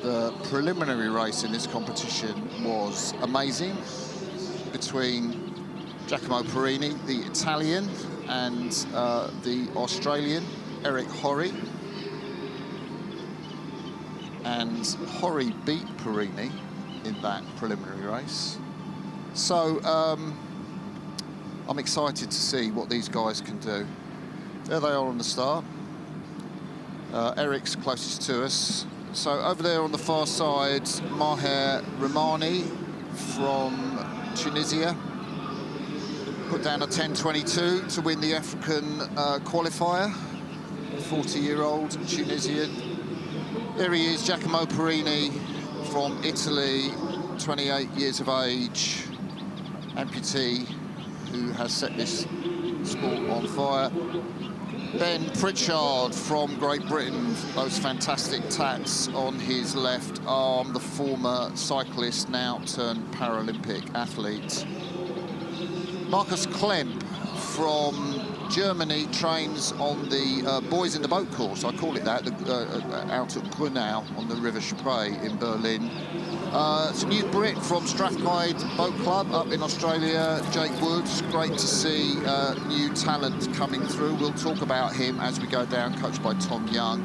the preliminary race in this competition was amazing between Giacomo Perini, the Italian, and the Australian, Eric Horry. And Horry beat Perini in that preliminary race. So I'm excited to see what these guys can do. There they are on the start. Eric's closest to us. So over there on the far side, Maher Rahmani from Tunisia. Put down a 10.22 to win the African qualifier. 40-year-old Tunisian. There he is, Giacomo Perini from Italy, 28 years of age, amputee, who has set this sport on fire. Ben Pritchard from Great Britain, those fantastic tats on his left arm, the former cyclist, now turned Paralympic athlete. Markus Klemp from Germany trains on the Boys in the Boat course, I call it that, out at Grünau on the River Spree in Berlin. Some new Brit from Strathclyde Boat Club up in Australia, Jake Woods. Great to see new talent coming through. We'll talk about him as we go down, coached by Tom Young.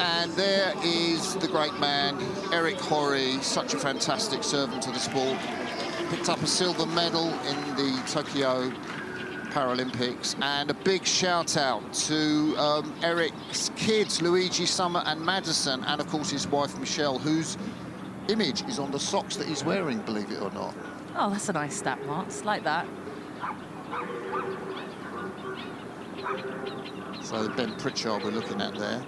And there is the great man, Eric Horry, such a fantastic servant to the sport. Picked up a silver medal in the Tokyo Paralympics, and a big shout out to Eric's kids, Luigi, Summer and Madison, and of course his wife Michelle, whose image is on the socks that he's wearing, believe it or not. Oh, that's a nice stat, Marks, like that. So Ben Pritchard we're looking at there.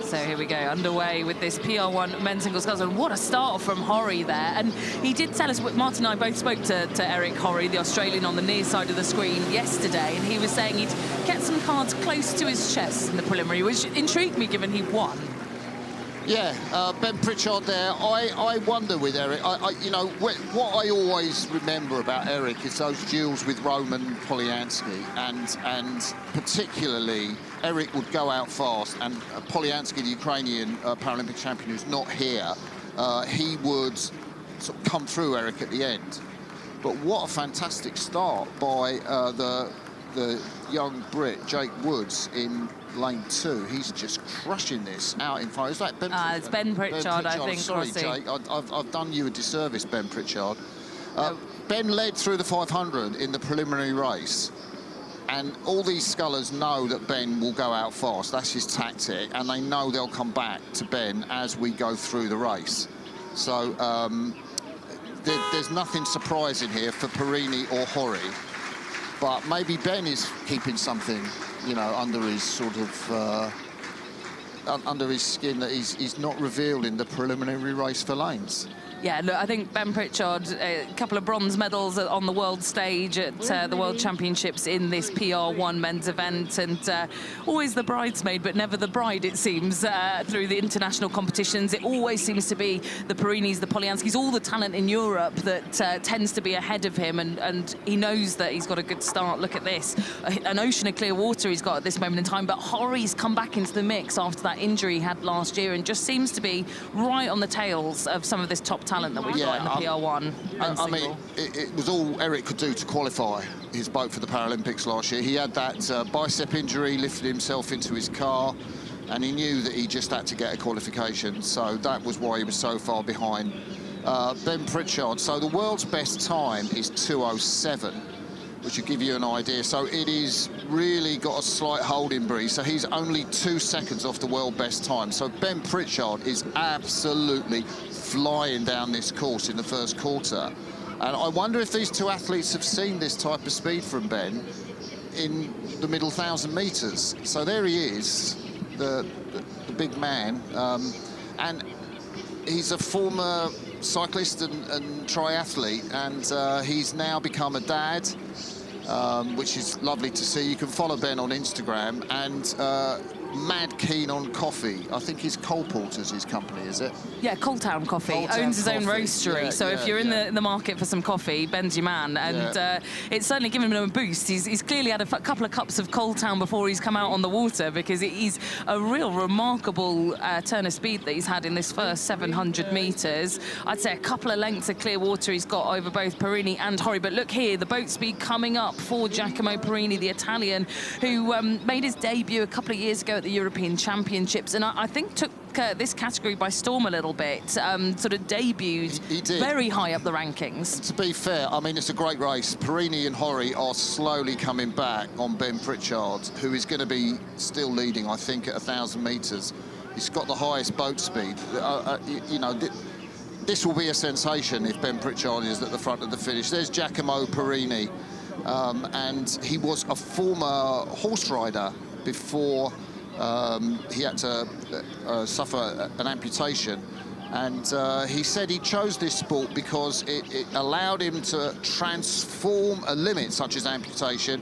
So here we go, underway with this PR1 men's single sculls, and what a start from Horry there. And he did tell us, Martin and I both spoke to Eric Horry, the Australian, on the near side of the screen yesterday, and he was saying he'd kept some cards close to his chest in the preliminary, which intrigued me given he won. Yeah, Ben Pritchard there. I wonder with Eric, you know, what I always remember about Eric is those duels with Roman Polyansky, and particularly Eric would go out fast, and Polyansky, the Ukrainian Paralympic champion who's not here, he would sort of come through Eric at the end. But what a fantastic start by the young Brit, Jake Woods, in lane 2. He's just crushing this out in front. Is that Ben Pritchard? It's Ben Pritchard, I think. Sorry, Jake, I've done you a disservice, Ben Pritchard. Ben led through the 500 in the preliminary race, and all these scullers know that Ben will go out fast. That's his tactic, and they know they'll come back to Ben as we go through the race. So there's nothing surprising here for Perini or Horry, but maybe Ben is keeping something, you know, under his sort of under his skin that he's not revealed in the preliminary race for lanes. Yeah, look, I think Ben Pritchard, a couple of bronze medals on the world stage at the World Championships in this PR1 men's event, and always the bridesmaid, but never the bride, it seems, through the international competitions. It always seems to be the Perinis, the Polyanskis, all the talent in Europe that tends to be ahead of him, and he knows that he's got a good start. Look at this, an ocean of clear water he's got at this moment in time, but Horry's come back into the mix after that injury he had last year, and just seems to be right on the tails of some of this top talent that we've got in the PR1. I mean, it was all Eric could do to qualify his boat for the Paralympics last year. He had that bicep injury, lifted himself into his car, and he knew that he just had to get a qualification. So that was why he was so far behind Ben Pritchard. So the world's best time is 2:07, which will give you an idea. So it is really got a slight holding breeze. So he's only 2 seconds off the world best time. So Ben Pritchard is absolutely flying down this course in the first quarter. And I wonder if these two athletes have seen this type of speed from Ben in the middle 1,000 meters. So there he is, the big man. And he's a former cyclist and triathlete, and he's now become a dad, which is lovely to see. You can follow Ben on Instagram, and mad keen on coffee. I think his Cole Porter's his company, is it? Yeah, Coletown Coffee. Coletown Owns his own Coffee. roastery. Yeah, so if you're in the market for some coffee, Ben's your man. And it's certainly given him a boost. He's clearly had a couple of cups of Coletown before he's come out on the water, because he's a real remarkable turn of speed that he's had in this first 700 metres. I'd say a couple of lengths of clear water he's got over both Perini and Horry. But look here, the boat speed coming up for Giacomo Perini, the Italian, who made his debut a couple of years ago at the European Championships, and I think took this category by storm a little bit. Sort of debuted he did. Very high up the rankings. To be fair, I mean, it's a great race. Perini and Horry are slowly coming back on Ben Pritchard, who is going to be still leading, I think, at 1,000 metres. He's got the highest boat speed. You know, this will be a sensation if Ben Pritchard is at the front of the finish. There's Giacomo Perini, and he was a former horse rider before he had to suffer an amputation. And he said he chose this sport because it allowed him to transform a limit such as amputation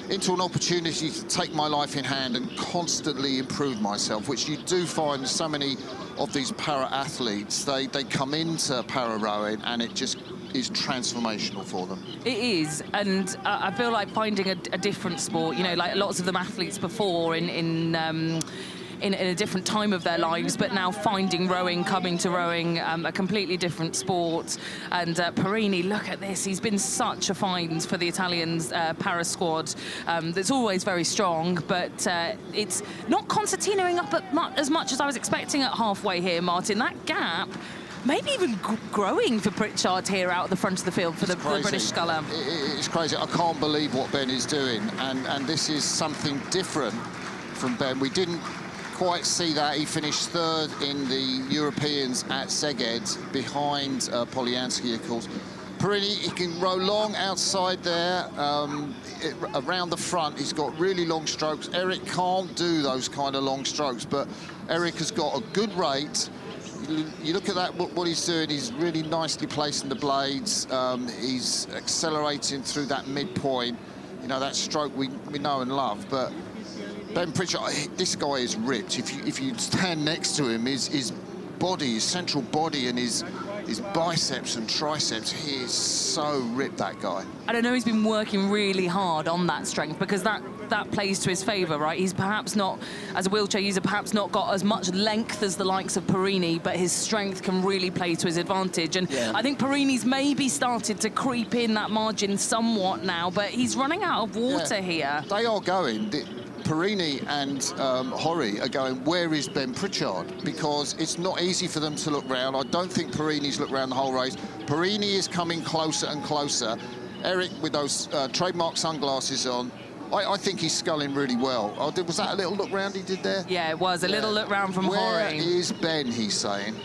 into an opportunity to take my life in hand and constantly improve myself, which you do find so many of these para-athletes. They come into para-rowing and it just is transformational for them. It is, and I feel like finding a different sport, you know, like lots of them athletes before in a different time of their lives, but now finding rowing, coming to rowing, a completely different sport. And Perini, look at this, he's been such a find for the Italians para squad. That's always very strong, but it's not concertinoing up as much as I was expecting at halfway here, Martin. That gap maybe even growing for Pritchard here out at the front of the field for the British sculler. It's crazy. I can't believe what Ben is doing, and this is something different from Ben. We didn't quite see that. He finished third in the Europeans at Szeged, behind Polyansky, of course. Perini, he can row long outside there. Around the front, he's got really long strokes. Eric can't do those kind of long strokes, but Eric has got a good rate. You look at that, what he's doing, he's really nicely placing the blades. He's accelerating through that midpoint. You know, that stroke we know and love, but Ben Pritchard, this guy is ripped. If you stand next to him, his body, his central body and his biceps and triceps, he is so ripped, that guy. And I know he's been working really hard on that strength, because that plays to his favour, right? He's perhaps not, as a wheelchair user, perhaps not got as much length as the likes of Perini, but his strength can really play to his advantage. And I think Perini's maybe started to creep in that margin somewhat now, but he's running out of water here. They are going. Perini and Horry are going, where is Ben Pritchard? Because it's not easy for them to look round. I don't think Perini's looked round the whole race. Perini is coming closer and closer. Eric, with those trademark sunglasses on, I think he's sculling really well. Was that a little look round he did there? Yeah, it was. A little look round from Horry. Where is Ben, he's saying?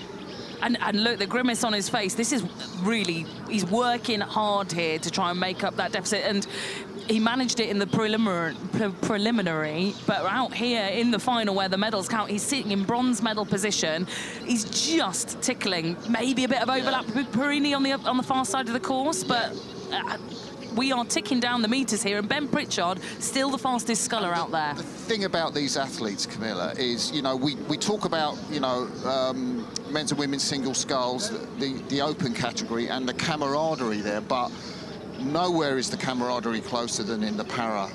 And look, the grimace on his face, this is really, he's working hard here to try and make up that deficit. And he managed it in the preliminary, but out here in the final where the medals count, he's sitting in bronze medal position. He's just tickling, maybe a bit of overlap with Perini on the far side of the course, but we are ticking down the meters here, and Ben Pritchard still the fastest sculler out there. The thing about these athletes, Camilla, is, you know, we talk about, you know, men's and women's single sculls, the open category and the camaraderie there, but nowhere is the camaraderie closer than in the para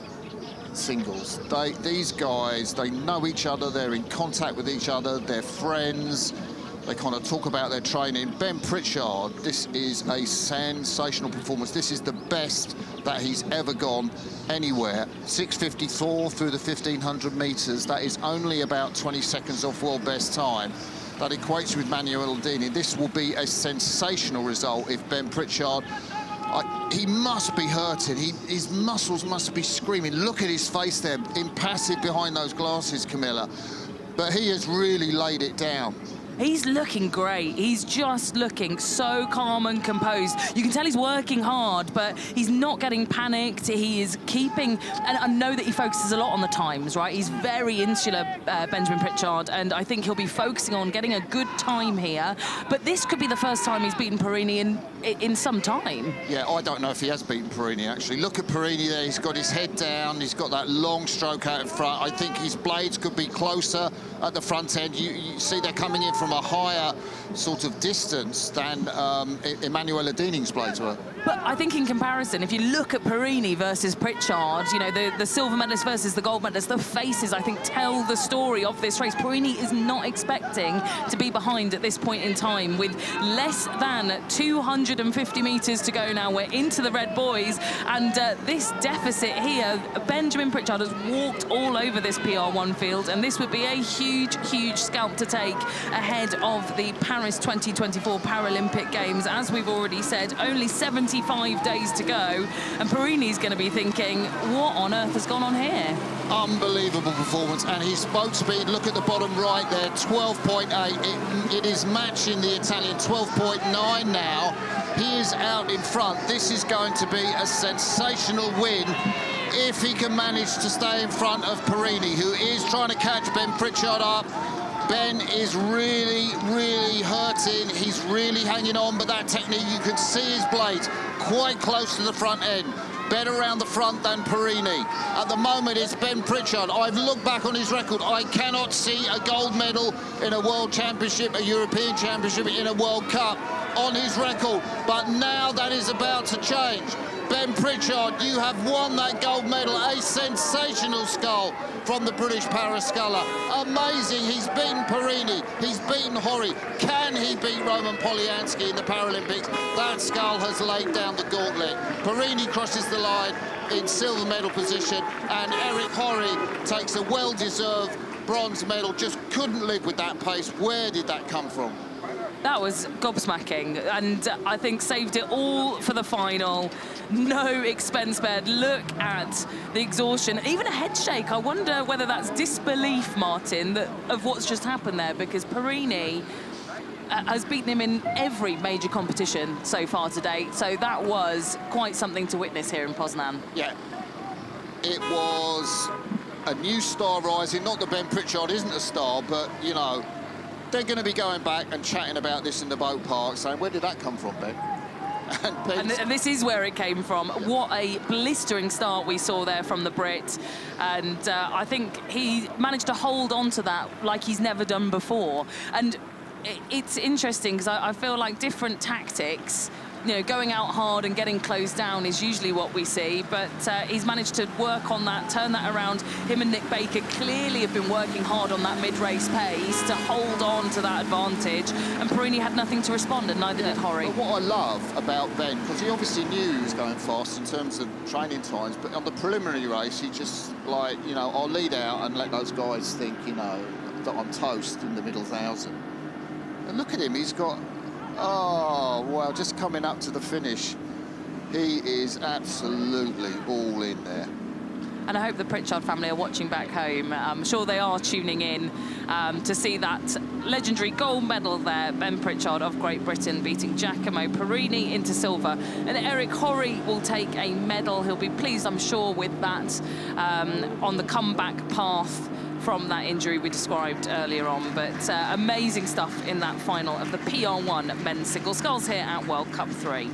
singles. These guys, they know each other, they're in contact with each other, they're friends, they kind of talk about their training. Ben Pritchard, this is a sensational performance. This is the best that he's ever gone anywhere. 6:54 through the 1,500 metres. That is only about 20 seconds off world best time. That equates with Manuel Aldini. This will be a sensational result if Ben Pritchard, he must be hurting. His muscles must be screaming. Look at his face there, impassive behind those glasses, Camilla. But he has really laid it down. He's looking great. He's just looking so calm and composed. You can tell he's working hard, but he's not getting panicked. He is keeping, and I know that he focuses a lot on the times, right? He's very insular, Benjamin Pritchard, and I think he'll be focusing on getting a good time here. But this could be the first time he's beaten Perini in some time. Yeah, I don't know if he has beaten Perini, actually. Look at Perini there. He's got his head down. He's got that long stroke out in front. I think his blades could be closer at the front end. You see they're coming in from a higher sort of distance than Emanuela Diening's blades were. But I think in comparison, if you look at Perini versus Pritchard, you know, the silver medalist versus the gold medalist, the faces, I think, tell the story of this race. Perini is not expecting to be behind at this point in time with less than 250 metres to go now. We're into the red boys, and this deficit here, Benjamin Pritchard has walked all over this PR1 field, and this would be a huge, huge scalp to take ahead of the Paris 2024 Paralympic Games. As we've already said, only 75 days to go, and Perini's going to be thinking, what on earth has gone on here? Unbelievable performance, and his boat speed, look at the bottom right there, 12.8. It is matching the Italian 12.9 now. He is out in front. This is going to be a sensational win if he can manage to stay in front of Perini, who is trying to catch Ben Pritchard up. Ben is really, really hurting. He's really hanging on, but that technique, you can see his blades quite close to the front end. Better around the front than Perini. At the moment, it's Ben Pritchard. I've looked back on his record. I cannot see a gold medal in a World Championship, a European Championship, in a World Cup on his record. But now that is about to change. Ben Pritchard, you have won that gold medal. A sensational scull from the British parasculler. Amazing. He's beaten Perini. He's beaten Horry. Can he beat Roman Polyansky in the Paralympics? That scull has laid down the gauntlet. Perini crosses the line in silver medal position, and Eric Horry takes a well-deserved bronze medal. Just couldn't live with that pace. Where did that come from? That was gobsmacking, and I think saved it all for the final. No expense spared. Look at the exhaustion, even a head shake. I wonder whether that's disbelief, Martin, of what's just happened there, because Perini has beaten him in every major competition so far to date. So that was quite something to witness here in Poznan. Yeah, it was a new star rising. Not that Ben Pritchard isn't a star, but, you know, they're going to be going back and chatting about this in the boat park, saying, where did that come from, Ben? And this is where it came from. What a blistering start we saw there from the Brit. And I think he managed to hold on to that like he's never done before. And it's interesting because I feel like different tactics, you know, going out hard and getting closed down is usually what we see, but he's managed to work on that, turn that around. Him and Nick Baker clearly have been working hard on that mid-race pace to hold on to that advantage, and Perini had nothing to respond, and neither did Horry. But what I love about Ben, because he obviously knew he was going fast in terms of training times, but on the preliminary race, he just, like, you know, I'll lead out and let those guys think, you know, that I'm toast in the middle 1,000. And look at him, he's got, oh, well, just coming up to the finish, he is absolutely all in there. And I hope the Pritchard family are watching back home. I'm sure they are tuning in to see that legendary gold medal there. Ben Pritchard of Great Britain beating Giacomo Perini into silver. And Eric Horry will take a medal. He'll be pleased, I'm sure, with that on the comeback path from that injury we described earlier on. But amazing stuff in that final of the PR1 men's single sculls here at World Cup 3.